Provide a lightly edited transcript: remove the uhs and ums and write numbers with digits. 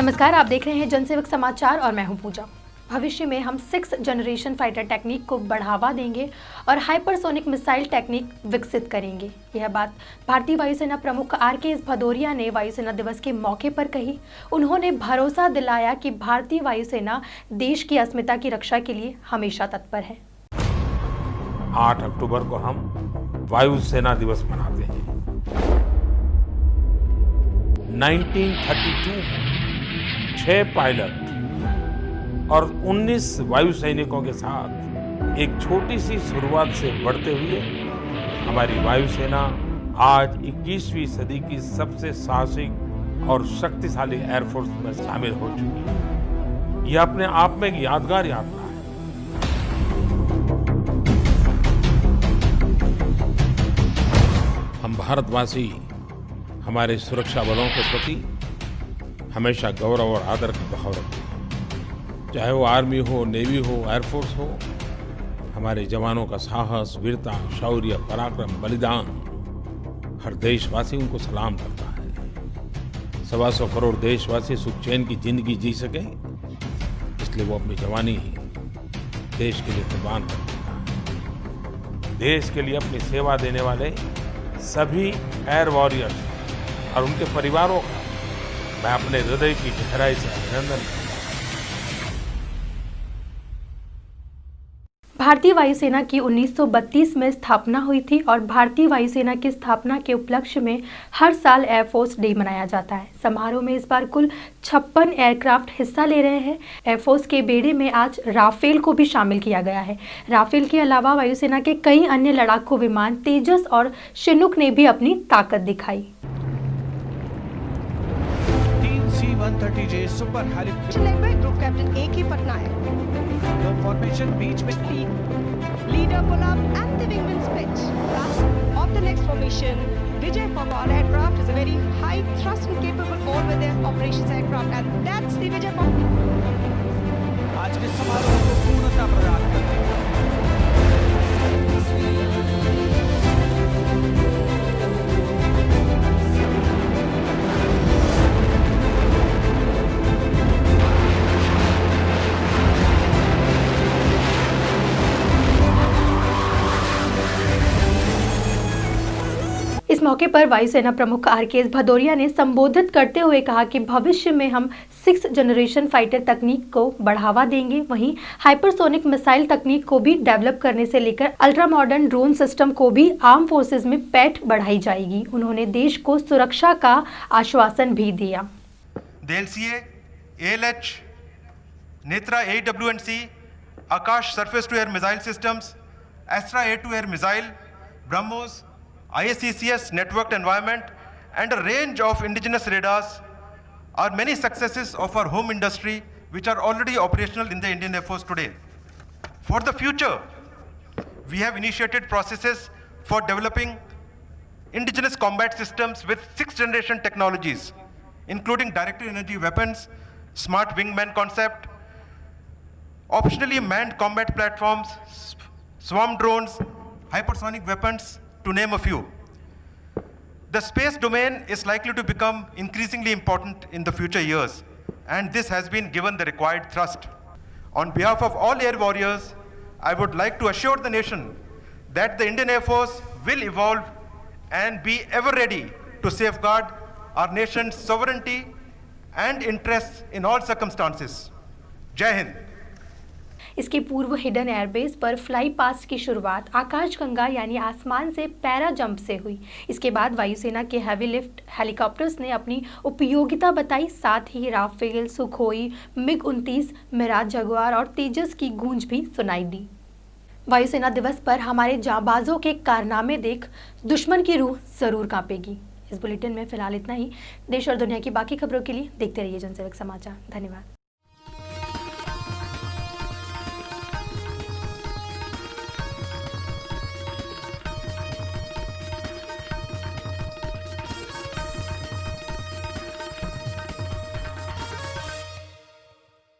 नमस्कार, आप देख रहे हैं जनसेवक समाचार और मैं हूं पूजा। भविष्य में हम 6th जनरेशन फाइटर टेक्निक को बढ़ावा देंगे और हाइपरसोनिक मिसाइल टेक्निक विकसित करेंगे। यह बात भारतीय वायुसेना प्रमुख आर.के.एस. भदौरिया ने वायुसेना दिवस के मौके पर कही। उन्होंने भरोसा दिलाया कि भारतीय वायुसेना देश की अस्मिता की रक्षा के लिए हमेशा तत्पर है। 8 अक्टूबर को हम वायुसेना दिवस मनाते हैं। 1932 में 6 पायलट और 19 वायु सैनिकों के साथ एक छोटी सी शुरुआत से बढ़ते हुए हमारी वायुसेना आज 21वीं सदी की सबसे साहसिक और शक्तिशाली एयरफोर्स में शामिल हो चुकी है। यह अपने आप में एक यादगार यात्रा है। हम भारतवासी हमारे सुरक्षा बलों के प्रति हमेशा गौरव और आदर का भाव रखते हैं। चाहे वो आर्मी हो, नेवी हो, एयरफोर्स हो, हमारे जवानों का साहस, वीरता, शौर्य, पराक्रम, बलिदान, हर देशवासी उनको सलाम करता है। 125 करोड़ देशवासी सुख चैन की जिंदगी जी सके, इसलिए वो अपनी जवानी देश के लिए कुर्बान कर देता है। देश के लिए अपनी सेवा देने वाले सभी एयर वॉरियर्स और उनके परिवारों का मैं अपने हृदय की गहराई से अभिनंदन करता हूं। भारतीय वायुसेना की 1932 में स्थापना हुई थी और भारतीय वायुसेना की स्थापना के उपलक्ष्य में हर साल एयरफोर्स डे मनाया जाता है। समारोह में इस बार कुल 56 एयरक्राफ्ट हिस्सा ले रहे हैं। एयरफोर्स के बेड़े में आज राफेल को भी शामिल किया गया है। राफेल के अलावा वायुसेना के कई अन्य लड़ाकू विमान तेजस और शिनुक ने भी अपनी ताकत दिखाई। C-130J super helicopter group captain A.K. Patnaik. The formation beach between leader pull-up and the wingman's pitch. Plus, of the next formation, Vijay Pawar aircraft is a very high thrust and capable all-weather operations aircraft, and that's the Vijay Pawar. आज के समारोह को पूर्णता प्रदान करते हैं। इस मौके पर वायुसेना प्रमुख आर.के.एस. भदौरिया ने संबोधित करते हुए कहा कि भविष्य में हम 6th जनरेशन फाइटर तकनीक को बढ़ावा देंगे। वहीं हाइपरसोनिक मिसाइल तकनीक को भी डेवलप करने से लेकर अल्ट्रा मॉडर्न ड्रोन सिस्टम को भी आर्म फोर्सेज में पैठ बढ़ाई जाएगी। उन्होंने देश को सुरक्षा का आश्वासन भी दिया। DLCA, ALH, Netra AWC, Akash surface to air missile systems, Astra A2 air missile, BrahMos, ISCCS networked environment, and a range of indigenous radars are many successes of our home industry which are already operational in the Indian Air Force today. For the future, we have initiated processes for developing indigenous combat systems with 6th generation technologies, including directed energy weapons, smart wingman concept, optionally manned combat platforms, swarm drones, hypersonic weapons, to name a few. The space domain is likely to become increasingly important in the future years, and this has been given the required thrust. On behalf of all air warriors, I would like to assure the nation that the Indian Air Force will evolve and be ever ready to safeguard our nation's sovereignty and interests in all circumstances. Jai Hind. इसके पूर्व hidden airbase पर fly past की शुरुआत आकाशगंगा यानी आसमान से para jump से हुई। इसके बाद वायुसेना के हैवी लिफ्ट हेलीकॉप्टर्स ने अपनी उपयोगिता बताई। साथ ही Rafale, Sukhoi, MiG-29, Mirage Jaguar और तेजस की गूंज भी सुनाई दी। वायुसेना दिवस पर हमारे जांबाजों के कारनामे देख दुश्मन की रूह जरूर कांपेगी। इस बुलेटिन में फिलहाल इतना ही। देश और दुनिया की बाकी खबरों के लिए देखते रहिए जनसेवक समाचार। धन्यवाद।